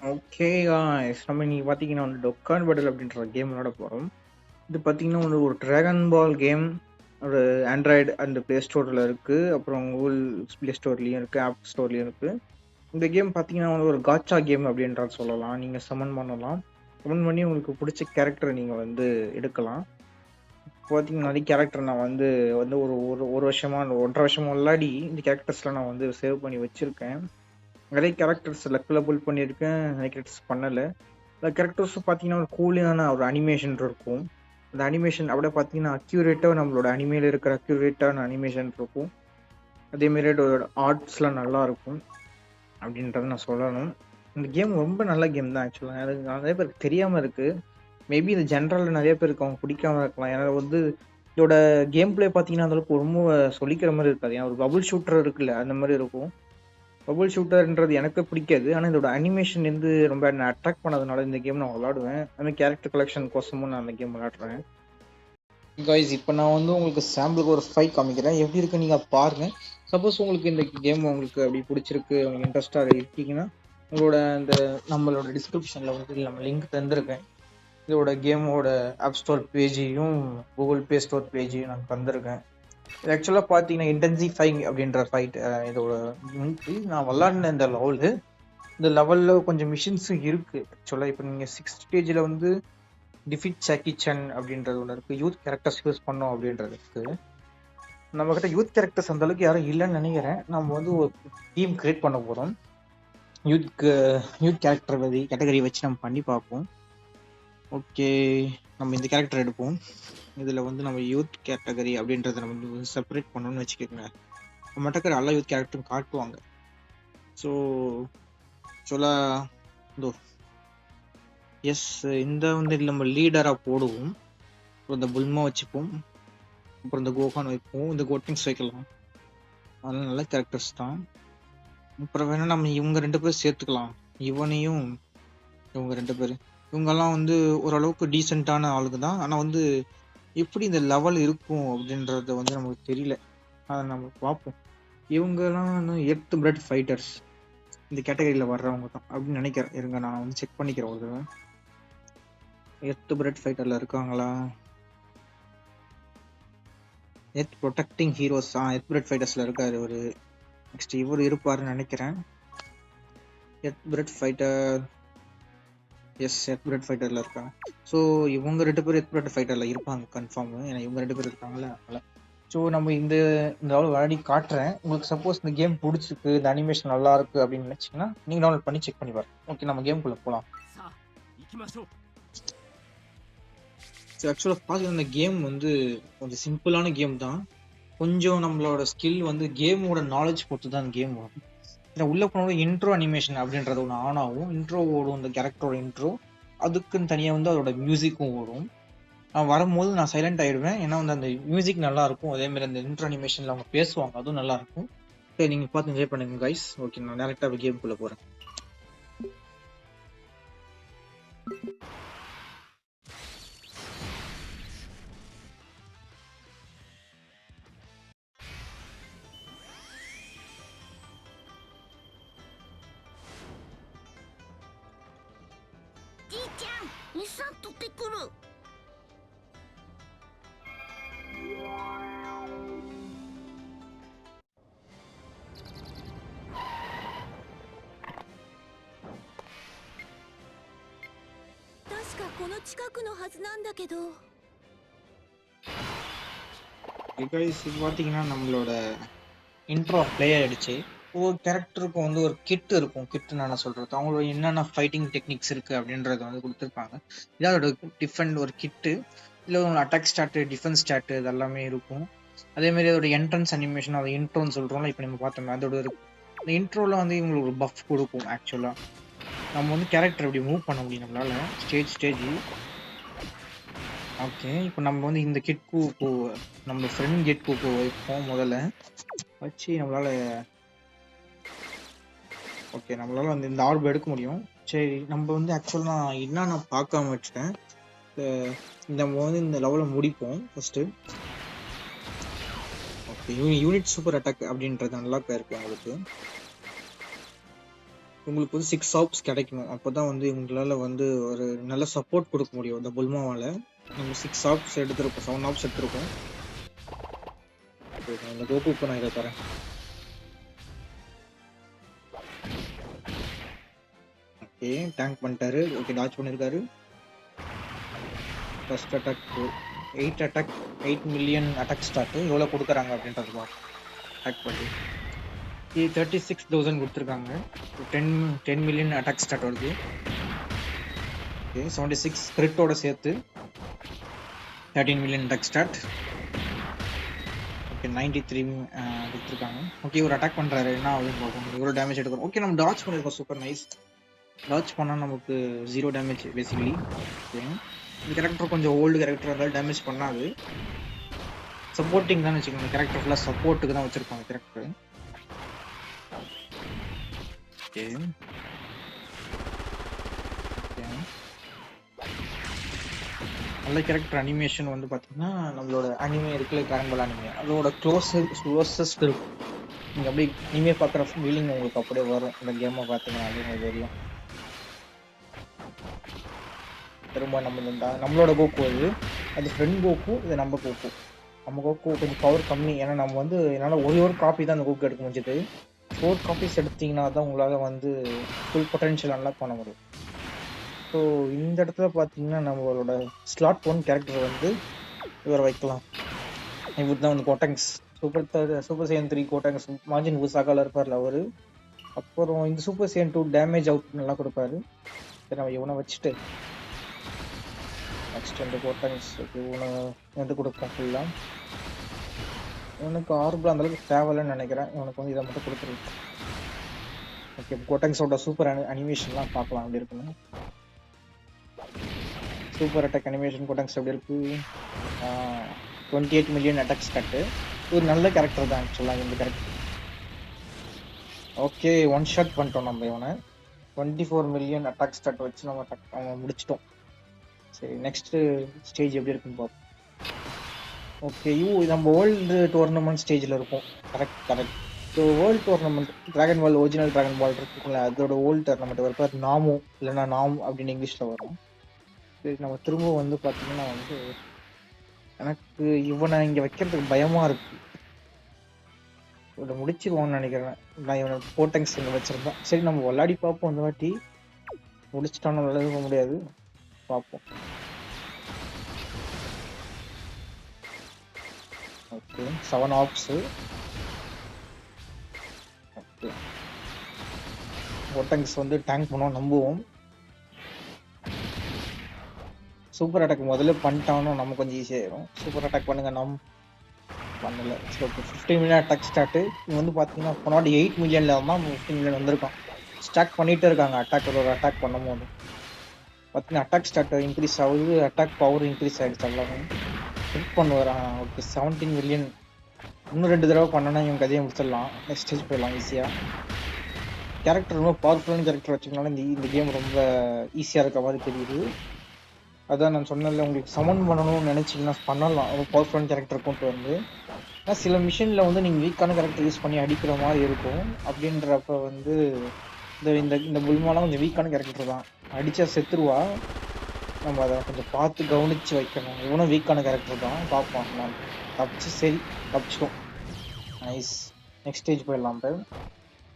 Okay guys, நம்ம இன்னைக்கு பார்த்தீங்கன்னா வந்து டொக்கான் பேட்டில் அப்படின்ற கேம் விளாட போகிறோம். இது பார்த்தீங்கன்னா வந்து ஒரு ட்ராகன் பால் கேம். ஒரு ஆண்ட்ராய்டு அண்ட் ப்ளே ஸ்டோரில் இருக்குது, அப்புறம் கூகுள் ப்ளே ஸ்டோர்லேயும் இருக்குது, ஆப் ஸ்டோர்லேயும் இருக்குது. இந்த கேம் பார்த்தீங்கன்னா வந்து ஒரு காச்சா கேம் அப்படின்றது சொல்லலாம். நீங்கள் சமன் பண்ணலாம், சமன் பண்ணி உங்களுக்கு பிடிச்ச கேரக்டரை நீங்கள் வந்து எடுக்கலாம். பார்த்தீங்கன்னா நிறைய கேரக்டர் நான் வந்து வந்து ஒரு ஒரு ஒரு வருஷமா 1.5 வருஷமா விளையாடி இந்த கேரக்டர்ஸ்லாம் நான் வந்து சேவ் பண்ணி வச்சுருக்கேன். நிறைய கேரக்டர்ஸ் லக்கில் புல் பண்ணியிருக்கேன், நிறைய கேரக்டர்ஸ் பண்ணலை. அந்த கேரக்டர்ஸும் பார்த்தீங்கன்னா ஒரு கூலியான ஒரு அனிமேஷன் இருக்கும். அந்த அனிமேஷன் அப்படியே பார்த்தீங்கன்னா அக்யூரேட்டாக நம்மளோட அனிமேல இருக்கிற அக்யூரேட்டான அனிமேஷன் இருக்கும். அதேமாரி அதோட ஆர்ட்ஸ்லாம் நல்லா இருக்கும் அப்படின்றத நான் சொல்லணும். இந்த கேம் ரொம்ப நல்ல கேம் தான் ஆக்சுவலாக. அது நிறைய பேருக்கு தெரியாமல் இருக்குது. மேபி இந்த ஜென்ரலில் நிறைய பேருக்கு அவங்க பிடிக்காம இருக்கலாம். ஏன்னா வந்து இதோட கேம் பிளே பார்த்தீங்கன்னா அந்தளவுக்கு ரொம்ப சொல்லிக்கிற மாதிரி இருக்காது. ஏன்னா ஒரு பபுள் ஷூட்டர் இருக்குல்ல, அந்த மாதிரி இருக்கும். பபுள் ஷூட்டர்ன்றது எனக்கு பிடிக்காது. ஆனா இதோட அனிமேஷன் வந்து ரொம்ப என்ன அட்ராக்ட் பண்ணதுனால இந்த கேம் நான் விளையாடுவேன். அதுமாதிரி கேரக்டர் கலெக்ஷன் கோசமும் நான் அந்த கேம் விளையாடுறேன். கைஸ், இப்போ நான் வந்து உங்களுக்கு சாம்பிளுக்கு ஒரு ஃபைட் காமிக்கிறேன், எப்படி இருக்கு நீங்கள் பாருங்க. சப்போஸ் உங்களுக்கு இந்த கேம் உங்களுக்கு அப்படி பிடிச்சிருக்கு, உங்களுக்கு இன்ட்ரெஸ்டாக இருக்கீங்கன்னா உங்களோட இந்த நம்மளோட டிஸ்கிரிப்ஷனில் வந்து நம்ம லிங்க் தந்திருக்கேன். இதோட கேமோட ஆப் ஸ்டோர் பேஜையும் கூகுள் ப்ளே ஸ்டோர் பேஜையும் நான் தந்திருக்கேன். இது ஆக்சுவலாக பார்த்தீங்கன்னா இன்டென்சிஃபைங் அப்படின்ற ஃபைட் இதோட நான் விளாடின இந்த லெவலில் கொஞ்சம் மிஷின்ஸும் இருக்குது. ஆக்சுவலாக இப்போ நீங்கள் 6th ஸ்டேஜில் வந்து டிஃபிட் சாக்கி சன் அப்படின்றது ஒன்று இருக்குது. யூத் கேரக்டர்ஸ் யூஸ் பண்ணோம் அப்படின்றது இருக்குது. நம்மக்கிட்ட யூத் கேரக்டர்ஸ் அந்தளவுக்கு யாரும் இல்லைன்னு நினைக்கிறேன். நம்ம வந்து ஒரு டீம் கிரியேட் பண்ண போகிறோம். யூத் கேரக்டர் கேட்டகரி வச்சு நம்ம பண்ணி பார்ப்போம். ஓகே, நம்ம இந்த கேரக்டர் எடுப்போம். இதில் வந்து நம்ம யூத் கேட்டகரி அப்படின்றத நம்ம வந்து செப்பரேட் பண்ணணும்னு வச்சுக்கோங்க. நம்மகிட்ட எல்லா யூத் கேரக்டரும் காட்டுவாங்க. ஸோ ஆக்சுவலாக இதோ எஸ், இந்த வந்து நம்ம லீடராக போடுவோம். அப்புறம் இந்த புல்மா வச்சுப்போம், அப்புறம் இந்த கோகான் வைப்போம், இந்த கோட்டிங்ஸ் வைக்கலாம். அதெல்லாம் நல்ல கேரக்டர்ஸ் தான். அப்புறம் வேணா நம்ம இவங்க 2 பேரும் சேர்த்துக்கலாம். இவனையும் இவங்க 2 பேர், இவங்கெல்லாம் வந்து ஓரளவுக்கு டீசெண்டான ஆளுங்க தான். ஆனால் வந்து எப்படி இந்த லெவல் இருக்கும் அப்படின்றது வந்து நமக்கு தெரியல. அதை நம்ம பார்ப்போம். இவங்கெல்லாம் வந்து எர்த் பிளட் ஃபைட்டர்ஸ் இந்த கேட்டகரியில் வர்றவங்க தான் அப்படின்னு நினைக்கிறேன். இருங்க, நான் வந்து செக் பண்ணிக்கிறேன் ஒரு தடவை. எர்த் பிளட் ஃபைட்டரில் இருக்காங்களா? Earth protecting heroes earth blood ஃபைட்டர்ஸில் இருக்காரு ஒரு. நெக்ஸ்ட் இவர் இருப்பாருன்னு நினைக்கிறேன். Earth blood fighter, yes, earth blood ஃபைட்டரில் இருக்காங்க. ஸோ இவங்க 2 பேர் எர்த் பிளட் ஃபைட்டரில் இருப்பாங்க கன்ஃபார்மு, ஏன்னா இவங்க 2 பேர் இருக்காங்களே அதனால். ஸோ நம்ம இந்த லெவல் விளையாடி காட்டுறேன். உங்களுக்கு சப்போஸ் இந்த கேம் பிடிச்சிருக்கு, இந்த அனிமேஷன் நல்லா இருக்கு அப்படின்னு நினச்சிங்கன்னா நீங்கள் டவுன்லோட் பண்ணி செக் பண்ணி பாருங்க. ஓகே, நம்ம கேம்குள்ளே போகலாம். ஸோ ஆக்சுவலாக பார்த்தீங்கன்னா இந்த கேம் வந்து கொஞ்சம் சிம்பிளான கேம் தான். கொஞ்சம் நம்மளோட ஸ்கில் வந்து கேமோட நாலேஜ் பொறுத்து தான் அந்த கேம் வரும். ஏன்னா உள்ளே போனோட இன்ட்ரோ அனிமேஷன் அப்படின்றது ஒன்று ஆன் ஆகும். இன்ட்ரோ ஓடும், இந்த கேரக்டரோட இன்ட்ரோ. அதுக்குன்னு தனியாக வந்து அதோட மியூசிக்கும் ஓடும். நான் வரும்போது நான் சைலண்ட் ஆகிடுவேன், ஏன்னா வந்து அந்த மியூசிக் நல்லா இருக்கும். அதேமாதிரி அந்த இன்ட்ரோ அனிமேஷனில் அவங்க பேசுவாங்க, அதுவும் நல்லா இருக்கும். சரி, நீங்கள் பார்த்து என்ஜாய் பண்ணுங்க கைஸ். ஓகே, நான் டேரெக்டாக கேமுக்குள்ளே போகிறேன். பார்த்தீங்கன்னா நம்மளோட இன்ட்ரோ ப்ளே ஆகிடுச்சு. ஒவ்வொரு கேரக்டருக்கும் வந்து ஒரு கிட் இருக்கும். கிட்டு நான் சொல்கிறது அவங்களோட என்னென்ன ஃபைட்டிங் டெக்னிக்ஸ் இருக்குது அப்படின்றத வந்து கொடுத்துருப்பாங்க. இதான் அதோட டிஃபரெண்ட் ஒரு கிட்டு. இல்லை ஒரு அட்டாக் ஸ்டார்ட்டு, டிஃபென்ஸ் ஸ்டார்ட்டு, இது எல்லாமே இருக்கும். அதேமாரி அதோட என்ட்ரன்ஸ் அனிமேஷன், அதை இன்ட்ரோன்னு சொல்கிறோம்ல, இப்போ நம்ம பார்த்தோம்னா அதோட இருக்கும். இந்த இன்ட்ரோவில் வந்து இவங்களுக்கு ஒரு பஃப் கொடுக்கும். ஆக்சுவலாக நம்ம வந்து கேரக்டர் இப்படி மூவ் பண்ண முடியும் நம்மளால் ஸ்டேஜ். ஓகே, இப்போ நம்ம வந்து இந்த கிட்கு நம்ம ஃப்ரெண்ட் கிட்கு வைப்போம். முதல்ல வச்சு நம்மளால் வந்து இந்த ஆர்பு எடுக்க முடியும். சரி, நம்ம வந்து ஆக்சுவலாக நான் பார்க்காம வச்சுட்டேன். நம்ம வந்து இந்த லெவலில் முடிப்போம் first. Okay, unit super attack அப்படின்றது நல்லா இருக்கு உங்களுக்கு. உங்களுக்கு வந்து 6 ஆப்ஸ் கிடைக்கணும். அப்பதான் வந்து உங்களால வந்து ஒரு நல்ல சப்போர்ட் கொடுக்க முடியும். இந்த புல்மாவால நம்ம 6 ஆப்ஸ் எடுத்திருக்கோம், 7 ஆப்ஸ் எடுத்திருக்கோம். இந்த கோகுக்கு நான் இதை தரேன். ஓகே, டேங்க் பண்ணிட்டாரு. ஓகே, டாச் பண்ணியிருக்காரு. First attack 8 attack 8 million attack start எவ்வளோ கொடுக்குறாங்க அப்படின்றது அட்டாக் பண்ணி 36,000 கொடுத்துருக்காங்க. 10 மில்லியன் அட்டாக் ஸ்டார்ட் வருது. ஓகே, 76 கிரிட்டோட சேர்த்து 13 மில்லியன் அட்டாக் ஸ்டார்ட். ஓகே, 93 கொடுத்துருக்காங்க. ஓகே, ஒரு அட்டாக் பண்ணுறாரு. என்ன ஆகுது பார்க்கணும். எவ்வளோ டேமேஜ் எடுக்கிறோம். ஓகே, நம்ம டாச் பண்ணியிருக்கோம். Super nice. டாச் பண்ணால் நமக்கு 0 டேமேஜ் பேசிக்கலி. ஓகே, இந்த கேரக்டர் கொஞ்சம் ஓல்டு கேரக்டர் இருந்தாலும் டேமேஜ் பண்ணாது. சப்போர்ட்டிங் தான் வச்சுக்கோங்க. கேரக்டர் ஃபுல்லாக சப்போர்ட்டுக்கு தான் வச்சுருப்பாங்க கேரக்டர். ஓகே, நல்ல கேரக்டர். அனிமேஷன் வந்து பார்த்தீங்கன்னா நம்மளோட அனிமே இருக்குல்ல, டிராகன் பால் அனிமே, அதோட க்ளோசஸ்ட் இருக்கும். நீங்கள் அப்படியே அனிமே பார்க்குற ஃபீலிங் உங்களுக்கு அப்படியே வரும் இந்த கேமை பார்த்தீங்கன்னா. அது உங்களுக்கு தெரியும். திரும்ப நம்மளோட கோக்கு அது ஃப்ரெண்ட் கோக்கு, இது நம்ம கோக்கு. நம்ம கோக்கு கொஞ்சம் பவர் கம்மி. ஏன்னா நம்ம வந்து என்னால் ஒரு காப்பி தான் அந்த கோக்கு எடுக்க முடிஞ்சது. 4 காப்பீஸ் எடுத்தீங்கன்னா தான் உங்களால் வந்து ஃபுல் பொட்டன்ஷியல் அன்லாக் பண்ண முடியும். ஸோ இந்த இடத்துல பார்த்தீங்கன்னா நம்மளோட ஸ்லாட் 1 கேரக்டர் வந்து இவரை வைக்கலாம். இவர் தான் வந்து கோட்டங்ஸ், சூப்பர் சையன் 3 கோட்டங்ஸ். மாஜின் உசாகால இருப்பார்ல அவர். அப்புறம் இந்த சூப்பர் சையன் 2 டேமேஜ் அவுட் நல்லா கொடுப்பாரு. சரி, நம்ம இவனை வச்சுட்டு நெக்ஸ்ட் இந்த கோட்டங்ஸ் இவனை வந்து கொடுப்போம் ஃபுல்லாக. இவனுக்கு ஆர்பிள் அந்தளவுக்கு தேவையில்லைன்னு நினைக்கிறேன். இவனுக்கு வந்து இதை மட்டும் கொடுத்துருக்கு. ஓகே, கோட்டங்ஸோட சூப்பர் அனிமேஷன்லாம் பார்க்கலாம் எப்படி இருக்குன்னு. சூப்பர் அட்டாக் அனிமேஷன் கோட்டங்ஸ் எப்படி இருக்கு. 28 மில்லியன் அட்டாக் ஸ்டார்ட்டு. ஒரு நல்ல கேரக்டர் தான் ஆக்சுவலாக இந்த கேரக்டர். ஓகே, ஒன் ஷாட் பண்ணிட்டோம் நம்ம இவனை. 24 மில்லியன் அட்டாக் ஸ்டார்ட் வச்சு நம்ம முடிச்சிட்டோம். சரி, நெக்ஸ்ட் ஸ்டேஜ் எப்படி இருக்குன்னு பார்ப்போம். ஓகே, நம்ம வேர்ல்டு டோர்னமெண்ட் ஸ்டேஜில் இருக்கும். Correct. So world tournament dragon ball original dragon ball இருக்குல்ல, அதோட வேர்ல்டு டோர்னமெண்ட் ஒரு பேர் நாமு இல்லைன்னா நாம் அப்படின்னு இங்கிலீஷில் வரும். சரி, நம்ம திரும்ப வந்து பார்த்தீங்கன்னா வந்து எனக்கு இவனை இங்கே வைக்கிறதுக்கு பயமாக இருக்கு. இவனை முடிச்சிருவோன்னு நினைக்கிறேன். நான் இவனை கோட்டங்ஸ் இங்கே வச்சிருந்தேன். சரி, நம்ம விளையாடி பார்ப்போம். இந்த வாட்டி முடிச்சிட்டாலும் நல்லது முடியாது, பார்ப்போம். Okay, 7 apps. ஓகே, கோட்டங்ஸ் வந்து டேங்க் பண்ணுவோம் நம்புவோம். சூப்பர் அட்டாக் முதல்ல பண்ணிட்டானோ நம்ம கொஞ்சம் ஈஸியாகிடும். சூப்பர் அட்டாக் பண்ணுங்க. நம்ம பண்ணல. Okay, 15 million attack start. இவங்க வந்து பார்த்தீங்கன்னா 8 மில்லியனில் தான் 15 மில்லியன் வந்திருக்கான். ஸ்டாக் பண்ணிகிட்டே இருக்காங்க. ஒரு அட்டாக் பண்ணும் போது பார்த்தீங்கன்னா அட்டாக் ஸ்டார்ட் இன்க்ரீஸ் ஆகுது, அட்டாக் பவர் இன்க்ரீஸ் ஆகிடுச்சு. எல்லாமே ஹிட் பண்ணுவார். Okay, 17 million. இன்னும் 2 தடவை பண்ணனா இவங்க கதையை முடிச்சிடலாம். நெக்ஸ்ட் ஸ்டேஜ் போயிடலாம் ஈஸியாக. கேரக்டர் ரொம்ப பவர்ஃபுல்லான கேரக்டர் வச்சுக்கனால இந்த கேம் ரொம்ப ஈஸியாக இருக்க மாதிரி தெரியுது. அதான் நான் சொன்னதில்ல, உங்களுக்கு சமன் பண்ணணும்னு நினச்சிங்கன்னா பண்ணலாம். ரொம்ப பவர்ஃபுல்லான கேரக்டர் கொண்டு வந்து. ஆனால் சில மிஷினில் வந்து நீங்கள் வீக்கான கேரக்டர் யூஸ் பண்ணி அடிக்கிற மாதிரி இருக்கும். அப்படின்றப்ப வந்து இந்த புல்மாலாம் கொஞ்சம் வீக்கான கேரக்டர் தான். அடித்தா செத்துருவா. நம்ம அதை கொஞ்சம் பார்த்து கவனித்து வைக்கணும். இவனும் வீக்கான கேரக்டர் தான். பார்ப்போம். நான் தப்பிச்சிட்டோம். நைஸ். நெக்ஸ்ட் ஸ்டேஜ் போயிடலாம். இப்போ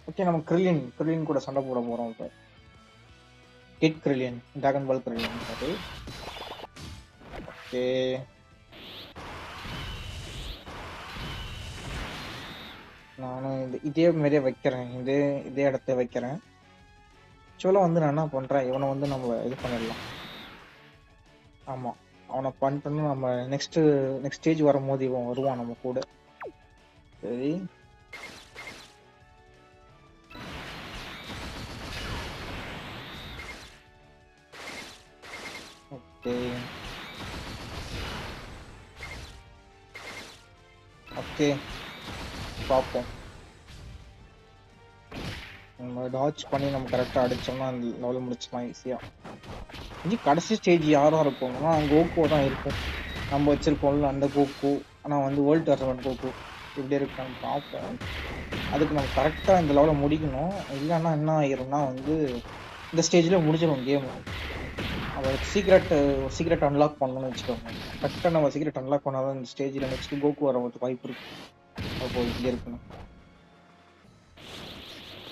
ஓகே, நம்ம கிரில்லின் கூட சண்டை போட போகிறோம். இப்போ கிட் கிரில்லியன், டிராகன் பால் கிரில்லியன். ஓகே, நானும் இதே மாதிரியே வைக்கிறேன். இதே இடத்த வைக்கிறேன். ஆக்சுவலாக வந்து நான் என்ன பண்ணுறேன், இவனை வந்து நம்ம இது பண்ணிடலாம். ஆமாம், அவனை பண்ணிட்டோன்னா நம்ம நெக்ஸ்ட் ஸ்டேஜ் வரும்போது இவன் வருவான் நம்ம கூட. சரி, ஓகே பார்ப்போம். நம்ம டாச் பண்ணி நம்ம கரெக்டாக அடித்தோம்னா அந்த லெவல் முடிச்சிடலாம் ஈஸியாக. இனி கடைசி ஸ்டேஜ் யாரும் இருக்கோம்னா கோகோ தான் இருக்கும். நம்ம வச்சிருக்கோம்ல அந்த கோகோ. ஆனால் வந்து வேர்ல்டு டோர்னமெண்ட் கோகோ இப்படி இருக்கான்னு பார்ப்போம். அதுக்கு நம்ம கரெக்டாக இந்த லெவலில் முடிக்கணும். இல்லைன்னா என்ன ஆயிரும்னா வந்து இந்த ஸ்டேஜில் முடிஞ்சிடும் கேமு. அவருக்கு சீக்ரெட் அன்லாக் பண்ணணும்னு வச்சுக்கோங்க. கரெக்டாக நம்ம சீக்ரெட் அன்லாக் பண்ணாதான் இந்த ஸ்டேஜில் நெக்ஸ்ட் கோகு வரதுக்கு வாய்ப்பு இருக்கு. அப்போ இப்படி இருக்கணும்.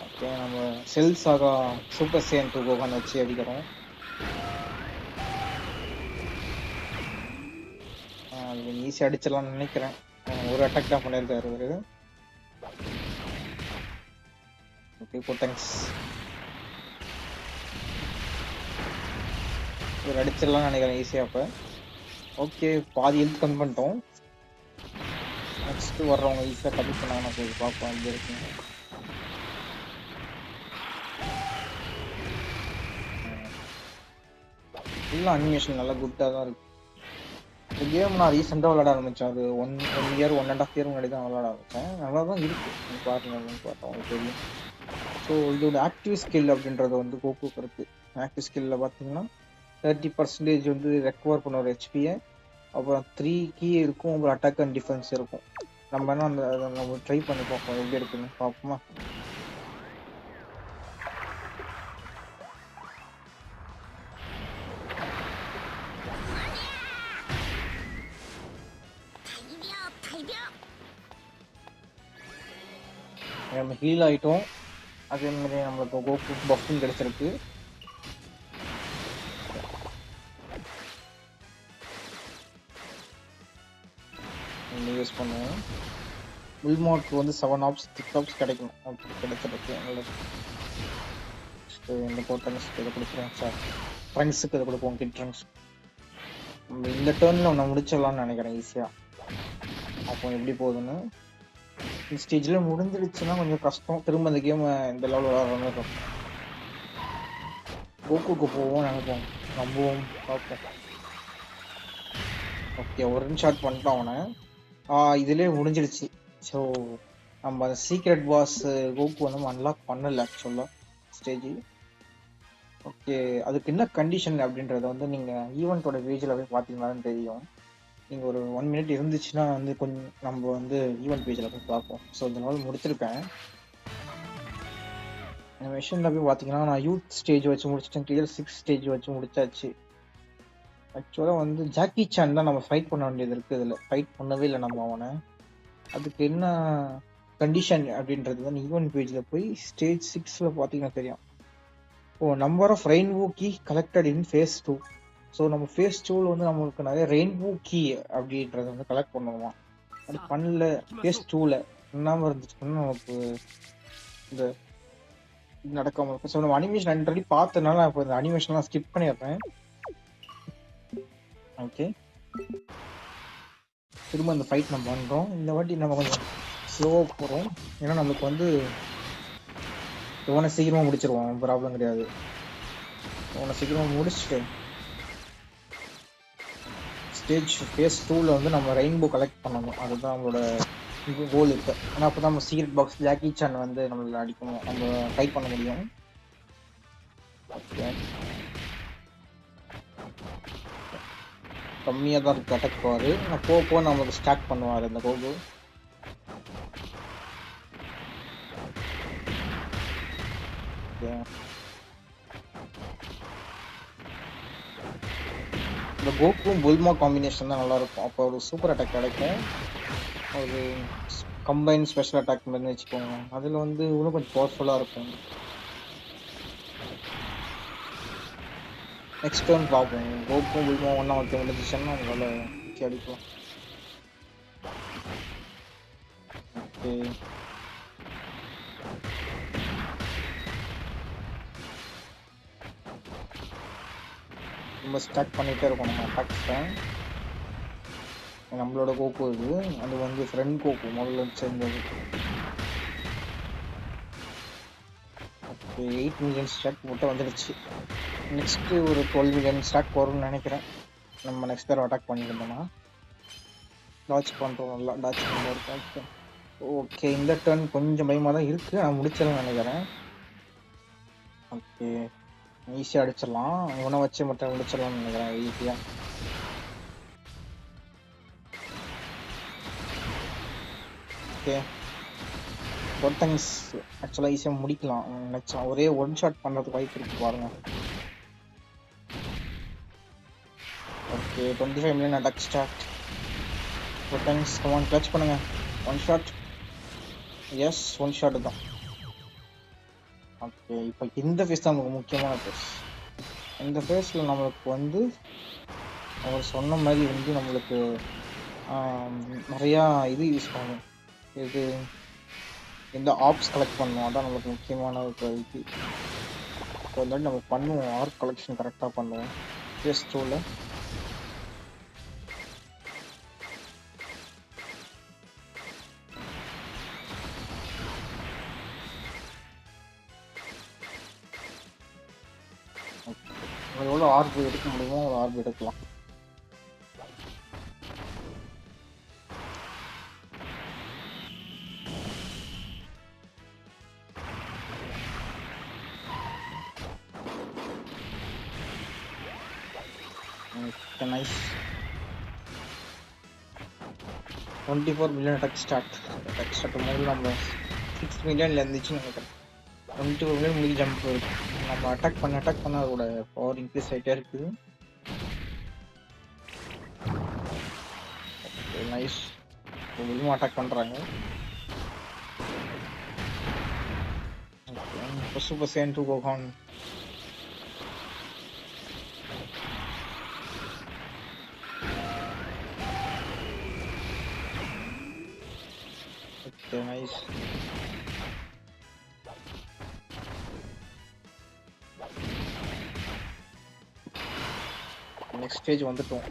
ஓகே, நம்ம செல் சாகா சூப்பர் சேன் 2 கோகான் வச்சு அடிக்கிறோம். ஈஸியாக அடிச்சிடலாம்னு நினைக்கிறேன். ஒரு அட்டாக் தான் பண்ணியிருக்காரு இவரு. Okay, thanks. இவர் அடிச்சிடலாம்னு நினைக்கிறேன் ஈஸியாக. அப்போ ஓகே, பாதி ஹெல்த் கம்மி பண்ணிட்டோம். நெக்ஸ்ட் வர்றவங்க ஈஸியாக கம்மி பண்ணாங்கன்னா போய் பார்ப்போம் எப்படி இருக்குங்க. ஃபுல்லாக அனிமேஷன் நல்லா குட்டாக தான் இருக்கு. இந்த கேம் நான் ரீசெண்டாக விளையாட ஆரம்பித்தேன். அது 1 இயர் 1.5 இயர் முன்னாடி தான் விளையாட ஆரம்பித்தேன். நல்லா தான் இருக்குது பாருங்க பார்த்தா உங்களுக்கு தெரியும். ஸோ இதோட ஆக்டிவ் ஸ்கில் அப்படின்றது வந்து கோகுக்கு இருக்குது. ஆக்டிவ் ஸ்கில்ல பார்த்தீங்கன்னா 30% வந்து ரெக்கவர் பண்ண ஒரு ஹெச்பியை, அப்புறம் 3 கீ இருக்கும், அப்புறம் அட்டாக் அண்ட் டிஃபென்ஸ் இருக்கும். நம்ம என்ன அந்த அதை நம்ம ட்ரை பண்ணி பார்ப்போம் எப்படி இருக்குன்னு பார்ப்போமா. நம்ம ஹீல் ஆகிட்டோம். அதே மாதிரி நம்மளுக்கு கோகு பஃபிங் கிடைச்சிருக்கு. யூஸ் பண்ணுவோம். புல்மார்க்கு வந்து 7 ஆப்ஸ் 6 ஆப்ஸ் கிடைக்கும். அப்படி கிடைச்சிருக்கு நல்லது. இந்த போட்டன்ஸ் இதை கொடுக்குறேன் சார். ட்ரங்க்ஸுக்கு இதை கொடுப்போம். கிட் ட்ரங்க்ஸ் இந்த டேர்னில் ஒன்று முடிச்சிடலாம்னு நினைக்கிறேன் ஈஸியாக. அப்போ எப்படி போகுதுன்னு இந்த ஸ்டேஜில் முடிஞ்சிடுச்சுன்னா கொஞ்சம் கஷ்டம். திரும்ப இந்த கேம் இந்த லெவலில் விளாட்ற மாதிரி இருக்கும். கோகுக்கு போவோம் நினைப்போம், நம்புவோம், பார்ப்போம். ஓகே, ஒரு ஷாட் பண்ணிட்டோம் அவனை. இதுலேயே முடிஞ்சிடுச்சு. ஸோ நம்ம அந்த சீக்ரெட் பாஸ் கோகு வந்து அன்லாக் பண்ணல ஆக்சுவலாக ஸ்டேஜ். ஓகே, அதுக்கு என்ன கண்டிஷன் அப்படின்றத வந்து நீங்கள் ஈவெண்ட்டோட பேஜில் போய் பார்த்தீங்கன்னாலும் தெரியும். நீங்கள் ஒரு 1 மினிட் இருந்துச்சுன்னா வந்து கொஞ்சம் நம்ம வந்து ஈவெண்ட் பேஜில் போய் பார்ப்போம். ஸோ இந்த நாள் முடிச்சிருக்கேன். மிஷனில் போய் பார்த்தீங்கன்னா நான் யூத் ஸ்டேஜ் வச்சு முடிச்சிட்டேன். கிளியர் 6 ஸ்டேஜ் வச்சு முடிச்சாச்சு. ஆக்சுவலாக வந்து ஜாக்கி சான் தான் நம்ம ஃபைட் பண்ண வேண்டியது இருக்குது. இதில் ஃபைட் பண்ணவே இல்லை நம்ம அவனை. அதுக்கு என்ன கண்டிஷன் அப்படின்றது வந்து ஈவெண்ட் பேஜில் போய் ஸ்டேஜ் 6ல் பார்த்தீங்கன்னா தெரியும். Number of rainbow key collected in phase 2. So நம்ம ஃபேஸ் 2ல் வந்து நம்மளுக்கு நிறைய ரெயின்போ கீ அப்படின்றத வந்து கலெக்ட் பண்ணுவோமா. அது பண்ணல ஃபேஸ் 2ல் என்னாமல் இருந்துச்சுன்னா நமக்கு இந்த நடக்காம இருக்கும். ஸோ நம்ம அனிமேஷன் ஆல்ரெடி பார்த்தனால நான் இப்போ இந்த அனிமேஷன்லாம் ஸ்கிப் பண்ணிடுறேன். ஓகே, திரும்ப இந்த ஃபைட் நம்ம பண்ணுறோம். இந்த வாட்டி நம்ம கொஞ்சம் ஸ்லோவாக போகிறோம். ஏன்னா நம்மளுக்கு வந்து இவனை சீக்கிரமாக முடிச்சிருவோம், ப்ராப்ளம் கிடையாது. இவனை சீக்கிரமாக முடிச்சுட்டு ஸ்டேஜ் ஃபேஸ் 2ல் வந்து நம்ம ரெயின்போ கலெக்ட் பண்ணணும். அதுதான் நம்மளோட கோல் இப்போ. ஏன்னா அப்போ தான் நம்ம சீக்ரெட் பாக்ஸ் ஜாக்கி சான் வந்து நம்மள அடிக்கணும், நம்ம ஃபைட் பண்ண முடியும். ஓகே, கம்மியாக தான் இருக்குது அட்டாக் பவர். நான் போக நம்மளுக்கு ஸ்டார்ட் பண்ணுவார் இந்த கோகு. ஓகே, இந்த கோகும் புல்மா காம்பினேஷன் தான் நல்லாயிருக்கும். அப்போ ஒரு சூப்பர் அட்டாக் கிடைக்கும். ஒரு கம்பைன் ஸ்பெஷல் அட்டாக் மாதிரி வச்சுக்கோங்க. அதில் வந்து இன்னும் கொஞ்சம் பவர்ஃபுல்லாக இருக்கும். நெக்ஸ்ட் டர்ன் பார்ப்போம். கோகும் புல்மா ஒன்றா ஒருத்த முடிஞ்சிச்சுன்னா அதனால அடிக்கலாம். ஓகே, ரொம்ப ஸ்டார்ட் பண்ணிகிட்டே இருக்கோம் நம்ம அட்டாக்ஸை. நம்மளோட கோகு இது, அது வந்து ஃப்ரெண்ட் கோகு முதல்ல சேர்ந்தது. ஓகே, 8 மில்லியன் ஸ்டாக் மட்டும் வந்துடுச்சு. நெக்ஸ்ட்டு ஒரு 12 மில்லியன் ஸ்டாக் வரும்னு நினைக்கிறேன். நம்ம நெக்ஸ்ட் தடவை அட்டாக் பண்ணியிருந்தோம்னா டாச் பண்ணுறோம், நல்லா டாச் பண்ணுறோம். ஓகே, இந்த டர்ன் கொஞ்சம் பயமாக தான் இருக்குது. நான் முடிச்சிடலாம்னு நினைக்கிறேன். ஓகே, ஈஸியாக அடிச்சிடலாம். இவனை வச்சு மட்டும் முடிச்சிடலாம்னு நினைக்கிறேன் ஈஸியாக. ஓகே, ஒருத்தங்க ஆக்சுவலாக ஈஸியாக முடிக்கலாம் நினச்சா ஒரே ஒன் ஷாட் பண்ணுறதுக்கு வாய்ப்பு இருக்கு பாருங்க. Okay 25 million attack start. ஒருத்தங்க கமான் கிளச் பண்ணுங்க. One shot. Yes one shot தான். ஓகே இப்போ இந்த ஃபேஸ் தான் நமக்கு முக்கியமான ஃபேஸ். இந்த ஃபேஸில் நம்மளுக்கு வந்து அவர் சொன்ன மாதிரி வந்து நம்மளுக்கு நிறையா இது யூஸ் பண்ணும். இது இந்த ஆப்ஸ் கலெக்ட் பண்ணுவோம், அதான் நம்மளுக்கு முக்கியமான ஒரு இது. இப்போ வந்து நம்ம பண்ணுவோம், ஆர்க் கலெக்ஷன் கரெக்டாக பண்ணுவோம் ஃபேஸ் 2ல. எவ்வளோ ஆர்பு எடுக்க முடியுமோ ஒரு ஆர்பு எடுக்கலாம். Nice. 24 million attack start. Attack start முதல்ல நம்ம 6 மில்லியன்ல இருந்துச்சுன்னு நினைக்கிறேன். 24 மில்லியன் முடிஞ்சு ஜம்ப் இருக்கு. நம்ம அட்டாக் பண்ண அதோட பவர் இன்க்ரீஸ் ஆகிட்டே இருக்குது. நைஸ். வெளியும் அட்டாக் பண்ணுறாங்க. Super saiyan 2 Gohan. Okay nice. Next stage வந்துட்டோம்.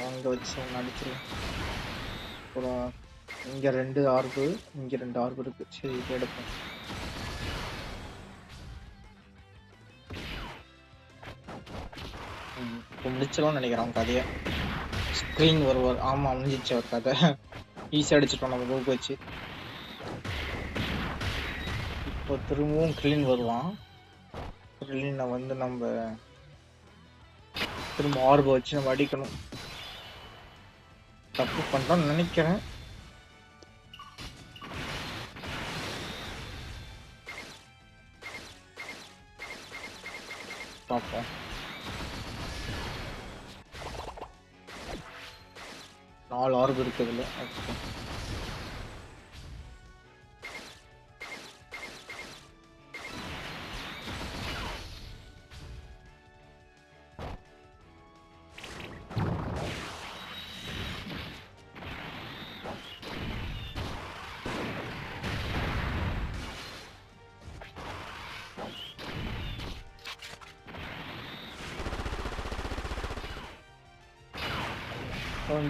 அங்கே வச்சு ஒன்று அடிச்சிடலாம். அப்புறம் இங்கே 2 ஆர்பு, இங்கே 2 ஆர்பு இருக்கு. சரி இது எடுப்போம். இப்போ முடிச்சிடலாம்னு நினைக்கிறேன் அவங்க கதையை. ஸ்க்ரீன் வருவார். ஆமாம் முடிஞ்சிச்சு அவர் கதை. ஈஸியாக அடிச்சிட்டோம் நம்ம குரூப் வச்சு. இப்போ திரும்பவும் கிளீன் வருவான். கிளீனை வந்து நம்ம திரும்ப ஆர்பை வச்சு நம்ம அடிக்கணும். தப்பு பண்ணுறோம்னு நினைக்கிறேன். பார்ப்போம். நாலு ஆர்பு இருக்குதுல்ல. Okay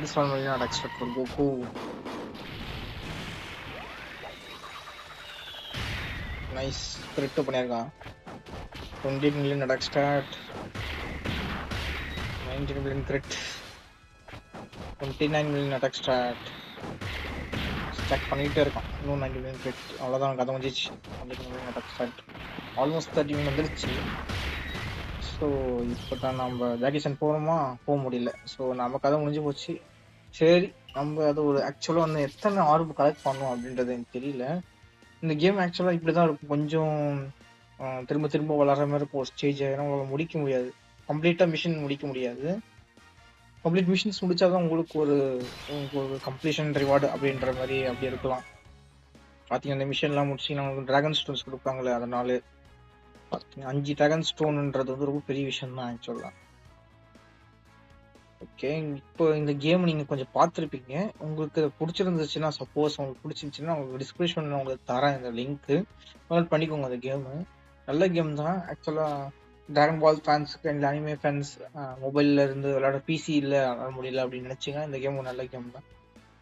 this one will not expect for Goku. Nice. Crit பண்ணிருக்கான். 20 million attack start. 19 million crit. 29 million attack start. Stack பண்ணிட்டே இருக்கான். இன்னும் 90 million crit. அவ்வளவுதான் கதை முடிஞ்சிச்சு. 19 million attack start. Almost 30 million வந்துருச்சு. ஸோ இப்போ தான் நம்ம வேகேஷன் போகணுமா, போக முடியல. ஸோ நம்ம கதை முடிஞ்சு போச்சு. சரி நம்ம அது ஒரு ஆக்சுவலாக வந்து எத்தனை ஆர்பு கலெக்ட் பண்ணோம் அப்படின்றது எனக்கு தெரியல. இந்த கேம் ஆக்சுவலாக இப்படி தான் இருக்கும். கொஞ்சம் திரும்ப திரும்ப வளர்கிற மாதிரி இருக்கும். ஒரு ஸ்டேஜ் ஆகிடும், உங்களால் முடிக்க முடியாது. கம்ப்ளீட்டாக மிஷின் முடிக்க முடியாது. கம்ப்ளீட் மிஷின்ஸ் முடிச்சாதான் உங்களுக்கு ஒரு கம்ப்ளீஷன் ரிவார்டு அப்படின்ற மாதிரி அப்படி இருக்கலாம். பார்த்தீங்கன்னா இந்த மிஷின்லாம் முடிச்சிங்கன்னா உங்களுக்கு ட்ராகன் ஸ்டோன்ஸ் கொடுப்பாங்களே, அதனால 5 ட்ராகன் ஸ்டோன்ன்றது வந்து ரொம்ப பெரிய விஷயம் தான் ஆக்சுவலாக. ஓகே இப்போ இந்த கேம் நீங்கள் கொஞ்சம் பார்த்துருப்பீங்க. உங்களுக்கு பிடிச்சிருந்துச்சுன்னா, சப்போஸ் உங்களுக்கு பிடிச்சிருந்துச்சுன்னா உங்களுக்கு டிஸ்கிரிப்ஷனில் உங்களுக்கு தரேன் இந்த லிங்க்கு. டவுன்லோட் பண்ணிக்கோங்க. அந்த கேமு நல்ல கேம் தான் ஆக்சுவலாக. ட்ராகன் பால் ஃபேன்ஸுக்கு அண்ட் அனிமே ஃபேன்ஸ் மொபைலில் இருந்து விளையாட பிசியில் விளையாட முடியல அப்படின்னு நினச்சிங்கன்னா இந்த கேம் ஒரு நல்ல கேம் தான்.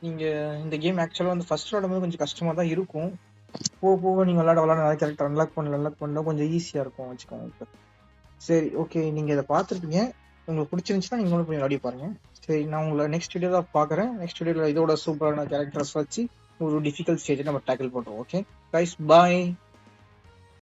நீங்கள் இந்த கேம் ஆக்சுவலாக வந்து ஃபர்ஸ்ட் விளையாடும்போது கொஞ்சம் கஷ்டமாக தான் இருக்கும். போக போக நீங்கள் விளையாட நிறைய கேரக்டர் அன்லாக் பண்ண கொஞ்சம் ஈஸியாக இருக்கும் வச்சுக்கோங்க. சரி ஓகே, நீங்கள் இதை பார்த்துருப்பீங்க. உங்களுக்கு பிடிச்சிருந்துச்சுன்னா நீங்களும் போய் விளையாடி பாருங்க. சரி நான் உங்களை நெக்ஸ்ட் வீடியோவில் பார்க்குறேன். நெக்ஸ்ட் வீடியோவில் இதோட சூப்பரான கேரக்டர்ஸ் வச்சு ஒரு டிஃபிகல்ட் ஸ்டேஜை நம்ம டேக்கிள் பண்ணுறோம். ஓகே கைஸ், பாய்.